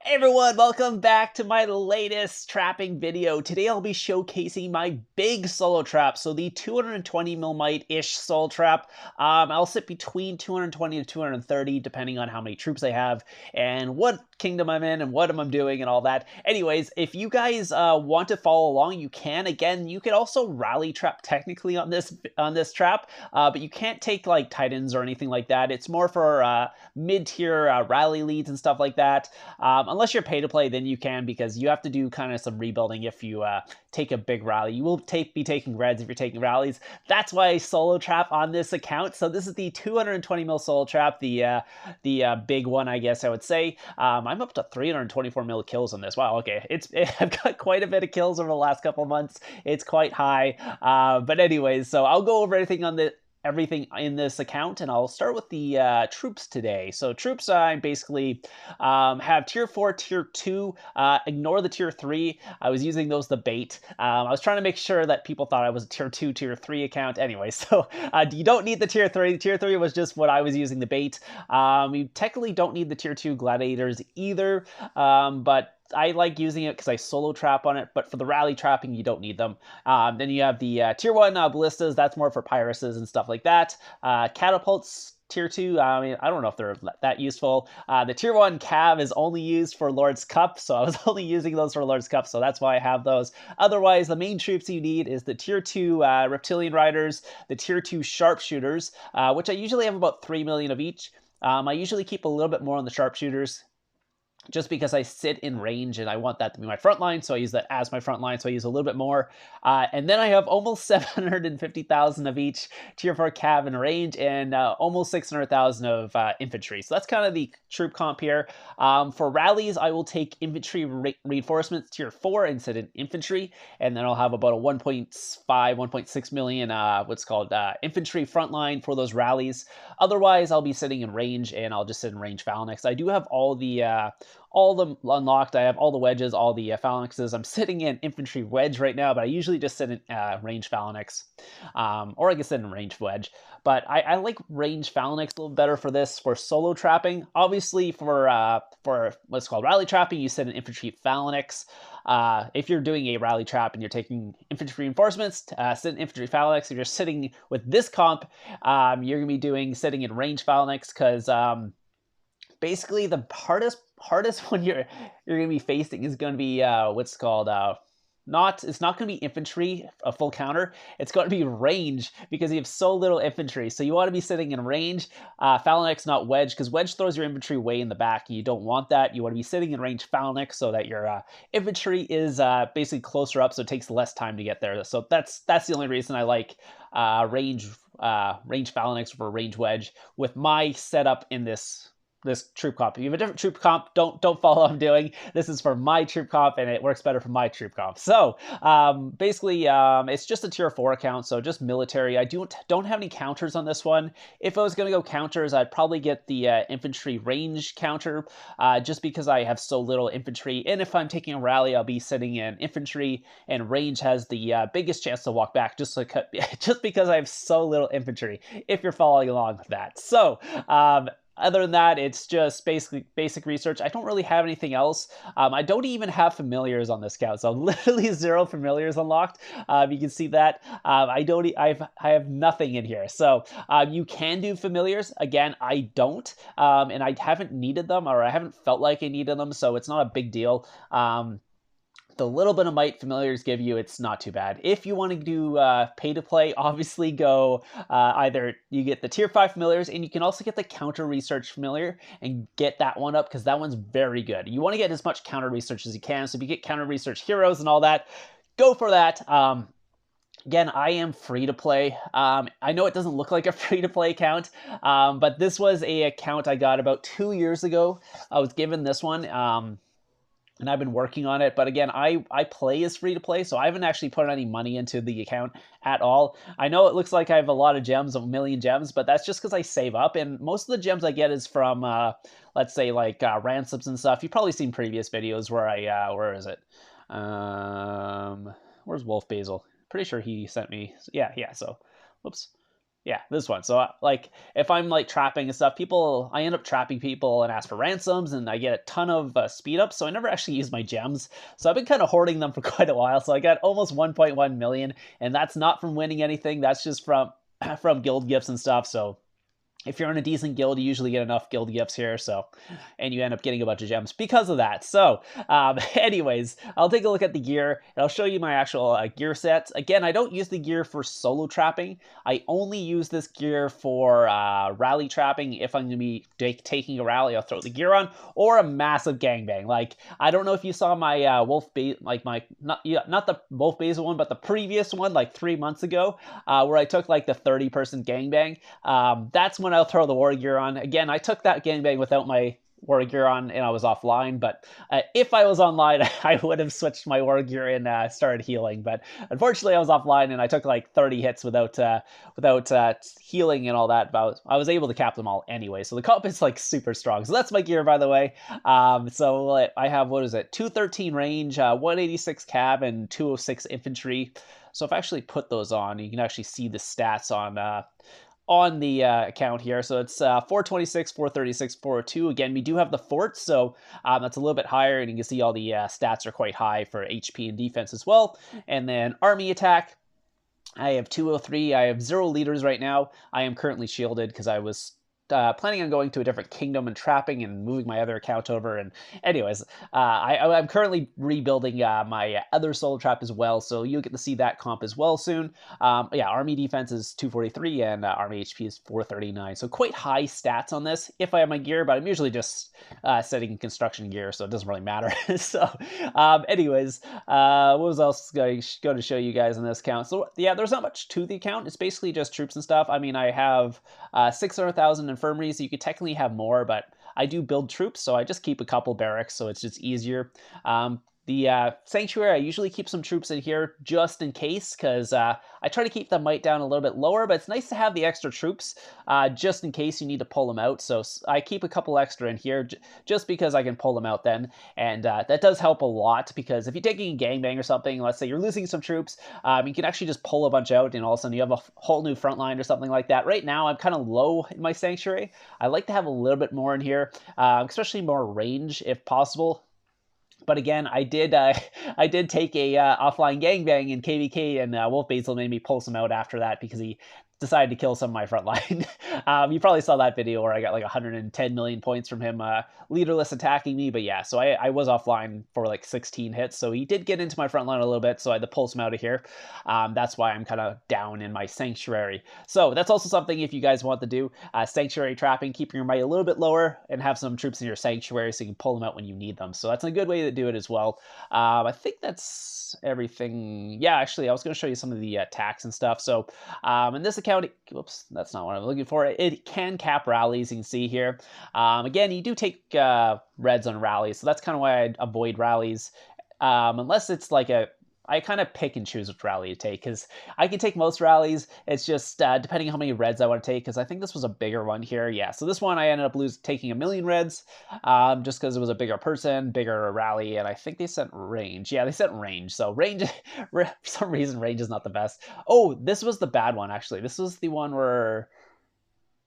Hey everyone, welcome back to my latest trapping video. Today I'll be showcasing my big solo trap, so the 220 millmite-ish solo trap. I'll sit between 220 to 230 depending on how many troops I have and what kingdom I'm in and what I'm doing and all that. Anyways, if you guys want to follow along, you can. Again, you could also rally trap technically on this trap, but you can't take like titans or anything like that. It's more for mid-tier rally leads and stuff like that. Unless you're pay to play, then you can, because you have to do kind of some rebuilding if you take a big rally. You will be taking reds if you're taking rallies. That's why I solo trap on this account. So this is the 220 mil solo trap, the big one, I guess I would say. I'm up to 324 mil kills on this. Wow, okay. I've got quite a bit of kills over the last couple of months. It's quite high. But anyways, so I'll go over everything in this account, and I'll start with the troops today. So troops, I basically have tier 4, tier 2, ignore the tier 3. I was using those the bait. I was trying to make sure that people thought I was a tier 2, tier 3 account anyway, so you don't need the tier 3. The tier 3 was just what I was using the bait. You technically don't need the tier 2 gladiators either, but I like using it because I solo trap on it, but for the rally trapping, you don't need them. Then you have the tier 1 ballistas. That's more for pyruses and stuff like that. Catapults, tier 2, I mean, I don't know if they're that useful. The tier 1 cav is only used for Lord's Cup, so I was only using those for Lord's Cup, so that's why I have those. Otherwise, the main troops you need is the tier 2 reptilian riders, the tier 2 sharpshooters, which I usually have about 3 million of each. I usually keep a little bit more on the sharpshooters, just because I sit in range and I want that to be my front line, so I use that as my front line, so I use a little bit more. And then I have almost 750,000 of each tier 4 cav in range, and almost 600,000 of infantry. So that's kind of the troop comp here. For rallies, I will take infantry reinforcements tier 4 and sit in infantry, and then I'll have about a 1.5, 1.6 million what's called infantry frontline for those rallies. Otherwise, I'll be sitting in range, and I'll just sit in range phalanx. I do have all them unlocked. I have all the wedges, all the phalanxes. I'm sitting in infantry wedge right now, but I usually just sit in range phalanx, or I can sit in range wedge. But I like range phalanx a little better for this, for solo trapping. Obviously, for what's called rally trapping, you sit in infantry phalanx. If you're doing a rally trap and you're taking infantry reinforcements, sit in infantry phalanx. If you're sitting with this comp, you're gonna be sitting in range phalanx, because basically the hardest one you're going to be facing is going to be what's called it's not going to be infantry, a full counter. It's going to be range, because you have so little infantry. So you want to be sitting in range, phalanx, not wedge, because wedge throws your infantry way in the back. You don't want that. You want to be sitting in range phalanx so that your infantry is basically closer up, so it takes less time to get there. So that's the only reason I like range phalanx for range wedge with my setup in this troop comp. If you have a different troop comp, don't follow what I'm doing. This is for my troop comp, and it works better for my troop comp. So basically, it's just a tier 4 account, so just military. I don't have any counters on this one. If I was going to go counters, I'd probably get the infantry range counter, just because I have so little infantry. And if I'm taking a rally, I'll be sitting in infantry, and range has the biggest chance to walk back, just because I have so little infantry, if you're following along with that. So other than that, it's just basic research. I don't really have anything else. I don't even have familiars on this account, so literally 0 familiars unlocked. You can see that. I have nothing in here. So you can do familiars. Again, I don't, and I haven't needed them, or I haven't felt like I needed them, so it's not a big deal. The little bit of might familiars give you, it's not too bad. If you want to do pay to play, obviously go either you get the tier 5 familiars, and you can also get the counter research familiar and get that one up, because that one's very good. You want to get as much counter research as you can, so if you get counter research heroes and all that, go for that. Again, I am free to play. I know it doesn't look like a free to play account, but this was a account I got about 2 years ago. I was given this one. And I've been working on it. But again, I play as free to play, so I haven't actually put any money into the account at all. I know it looks like I have a lot of gems, a million gems, but that's just because I save up. And most of the gems I get is from, let's say, like ransoms and stuff. You've probably seen previous videos where where is it? Where's Wolf Basil? Pretty sure he sent me. Yeah. So, whoops. Yeah, this one. So, like, if I'm like trapping and stuff, I end up trapping people and ask for ransoms, and I get a ton of speed ups. So I never actually use my gems. So I've been kind of hoarding them for quite a while. So I got almost 1.1 million, and that's not from winning anything. That's just from from guild gifts and stuff. So if you're in a decent guild, you usually get enough guild gifts here, so, and you end up getting a bunch of gems because of that. So, anyways, I'll take a look at the gear, and I'll show you my actual gear sets. Again, I don't use the gear for solo trapping. I only use this gear for rally trapping. If I'm going to be taking a rally, I'll throw the gear on, or a massive gangbang. Like, I don't know if you saw my not the Wolf Basil one, but the previous one, like 3 months ago, where I took like the 30-person gangbang. That's when I'll throw the war gear on. Again, I took that gangbang without my war gear on, and I was offline, but if I was online, I would have switched my war gear and started healing, but unfortunately I was offline, and I took like 30 hits without healing and all that, but I was able to cap them all anyway, so the comp is like super strong. So that's my gear, by the way. So I have, what is it, 213 range, 186 cab, and 206 infantry. So if I actually put those on, you can actually see the stats on the account here. So it's 426, 436, 402. Again, we do have the fort, so that's a little bit higher, and you can see all the stats are quite high for HP and defense as well. And then army attack, I have 203. I have 0 leaders right now. I am currently shielded because I was planning on going to a different kingdom and trapping and moving my other account over. And anyways, I'm currently rebuilding my other solo trap as well, so you'll get to see that comp as well soon. Yeah, army defense is 243 and army HP is 439, so quite high stats on this if I have my gear, but I'm usually just setting construction gear, so it doesn't really matter. So anyways, what was else going to show you guys on this account? So yeah, there's not much to the account. It's basically just troops and stuff. I mean, I have 600,000 infirmary, so you could technically have more, but I do build troops, so I just keep a couple barracks, so it's just easier. The Sanctuary, I usually keep some troops in here just in case, because I try to keep the might down a little bit lower, but it's nice to have the extra troops just in case you need to pull them out. So I keep a couple extra in here just because I can pull them out then, and that does help a lot, because if you're taking a gangbang or something, let's say you're losing some troops, you can actually just pull a bunch out, and all of a sudden you have a whole new front line or something like that. Right now, I'm kind of low in my Sanctuary. I like to have a little bit more in here, especially more range if possible. But again, I did take a offline gangbang in KVK, and Wolf Basil made me pull some out after that because he decided to kill some of my front line. You probably saw that video where I got like 110 million points from him leaderless attacking me. But yeah, so I was offline for like 16 hits. So he did get into my front line a little bit, so I had to pull some out of here. That's why I'm kind of down in my Sanctuary. So that's also something if you guys want to do. Sanctuary trapping, keeping your might a little bit lower, and have some troops in your Sanctuary so you can pull them out when you need them. So that's a good way to do it as well. I think that's everything. Yeah, actually, I was going to show you some of the attacks and stuff. So in this account, whoops, that's not what I'm looking for. It can cap rallies, you can see here. Again, you do take reds on rallies, so that's kind of why I avoid rallies. Unless it's like I kind of pick and choose which rally to take, because I can take most rallies. It's just depending on how many reds I want to take, because I think this was a bigger one here. Yeah, so this one I ended up taking 1 million reds just because it was a bigger person, bigger rally, and I think they sent range. Yeah, they sent range. So range, for some reason, range is not the best. Oh, this was the bad one, actually. This was the one where...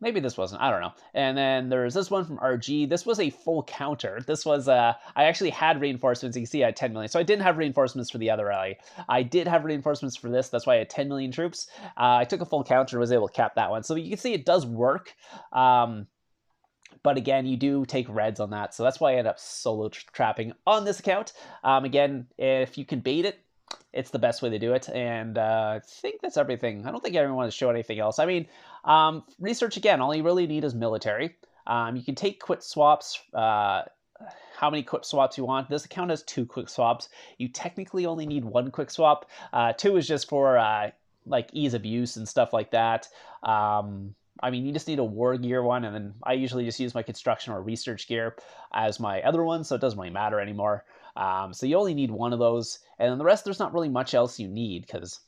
maybe this wasn't, I don't know. And then there's this one from RG. This was a full counter. This was, I actually had reinforcements. You can see I had 10 million. So I didn't have reinforcements for the other rally. I did have reinforcements for this. That's why I had 10 million troops. I took a full counter and was able to cap that one. So you can see it does work. But again, you do take reds on that. So that's why I end up solo trapping on this account. Again, if you can bait it, it's the best way to do it. And I think that's everything. I don't think I even want to show anything else. I mean, research, again, all you really need is military. You can take quick swaps, how many quick swaps you want. This account has 2 quick swaps. You technically only need 1 quick swap. 2 is just for like ease of use and stuff like that. I mean, you just need a war gear one, and then I usually just use my construction or research gear as my other one, so it doesn't really matter anymore. So you only need 1 of those, and then the rest, there's not really much else you need, because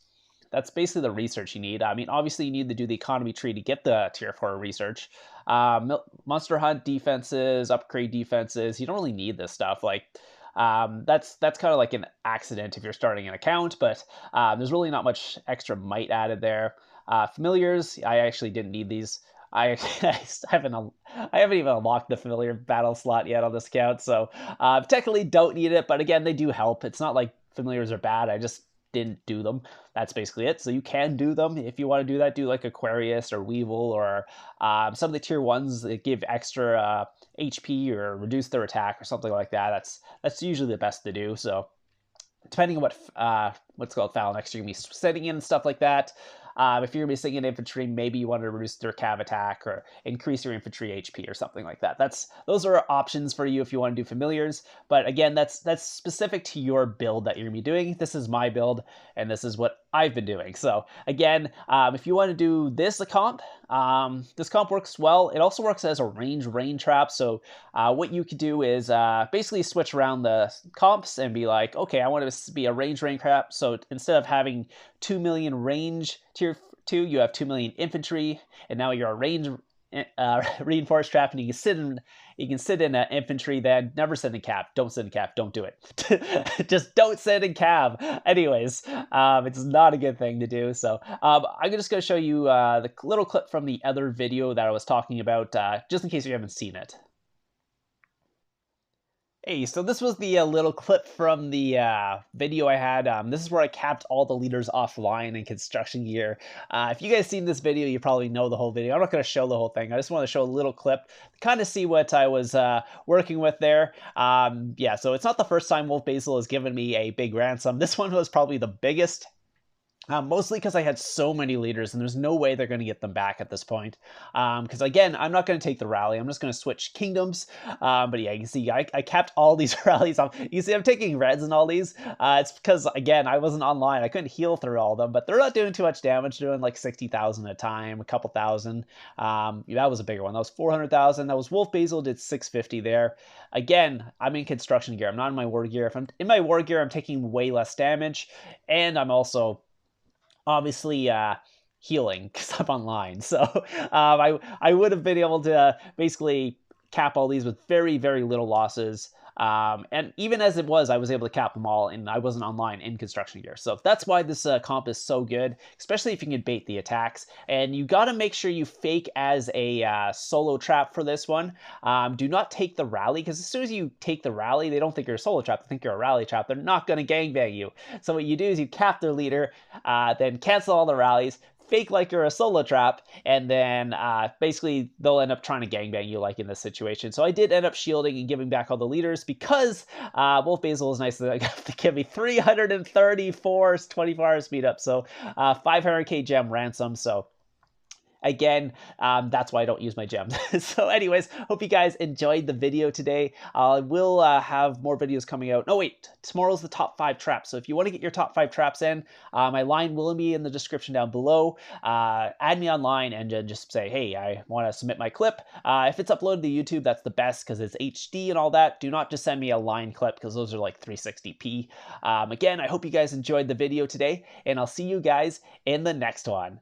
that's basically the research you need. I mean, obviously you need to do the economy tree to get the tier 4 research. Monster hunt defenses, upgrade defenses, you don't really need this stuff. Like, that's kind of like an accident if you're starting an account, but there's really not much extra might added there. Familiars, I actually didn't need these. I, I haven't even unlocked the familiar battle slot yet on this account, so technically don't need it, but again, they do help. It's not like familiars are bad, I just didn't do them. That's basically it. So you can do them if you want to do that. Do like Aquarius or Weevil or some of the tier 1s that give extra HP or reduce their attack or something like that. That's usually the best to do. So depending on what's called Phalanx you're going to be sitting in and stuff like that. If you're going to be sitting in infantry, maybe you want to reduce their cav attack or increase your infantry HP or something like that. Those are options for you if you want to do familiars. But again, that's specific to your build that you're going to be doing. This is my build, and this is what I've been doing. So again, if you want to do this comp works well. It also works as a rain trap. So what you could do is basically switch around the comps and be like, okay, I want to be a rain trap. So instead of having 2 million range tier 2, you have 2 million infantry, and now you're a range reinforced trap, and you can sit in infantry. Then never sit in cav. Don't sit in cav. Don't do it. Just don't sit in cav. Anyways, it's not a good thing to do. So I'm just going to show you the little clip from the other video that I was talking about, just in case you haven't seen it. Hey, so this was the little clip from the video I had. This is where I capped all the leaders offline in construction gear. If you guys seen this video, you probably know the whole video. I'm not going to show the whole thing. I just want to show a little clip to kind of see what I was working with there. Yeah, so it's not the first time Wolf Basil has given me a big ransom. This one was probably the biggest. Mostly because I had so many leaders, and there's no way they're going to get them back at this point. Because again, I'm not going to take the rally. I'm just going to switch kingdoms. But yeah, you can see I capped all these rallies off. You see I'm taking reds and all these. It's because, again, I wasn't online. I couldn't heal through all of them, but they're not doing too much damage. They're doing like 60,000 at a time, a couple thousand. That was a bigger one. That was 400,000. That was Wolf Basil, did 650 there. Again, I'm in construction gear. I'm not in my war gear. If I'm in my war gear, I'm taking way less damage, and I'm also obviously healing because I'm online. So I would have been able to basically cap all these with very, very little losses. And even as it was, I was able to cap them all, and I wasn't online in construction gear. So that's why this comp is so good, especially if you can bait the attacks. And you got to make sure you fake as a solo trap for this one. Do not take the rally, because as soon as you take the rally, they don't think you're a solo trap. They think you're a rally trap. They're not going to gangbang you. So what you do is you cap their leader, then cancel all the rallies, fake like you're a solo trap, and then basically they'll end up trying to gangbang you like in this situation. So I did end up shielding and giving back all the leaders because Wolf Basil is nice to give me 334 24-hour speed up, so 500k gem ransom. So again, that's why I don't use my gems. So anyways, hope you guys enjoyed the video today. I will have more videos coming out. No, wait, tomorrow's the top 5 traps. So if you want to get your top 5 traps in, my line will be in the description down below. Add me online and just say, hey, I want to submit my clip. If it's uploaded to YouTube, that's the best because it's HD and all that. Do not just send me a line clip because those are like 360p. Again, I hope you guys enjoyed the video today, and I'll see you guys in the next one.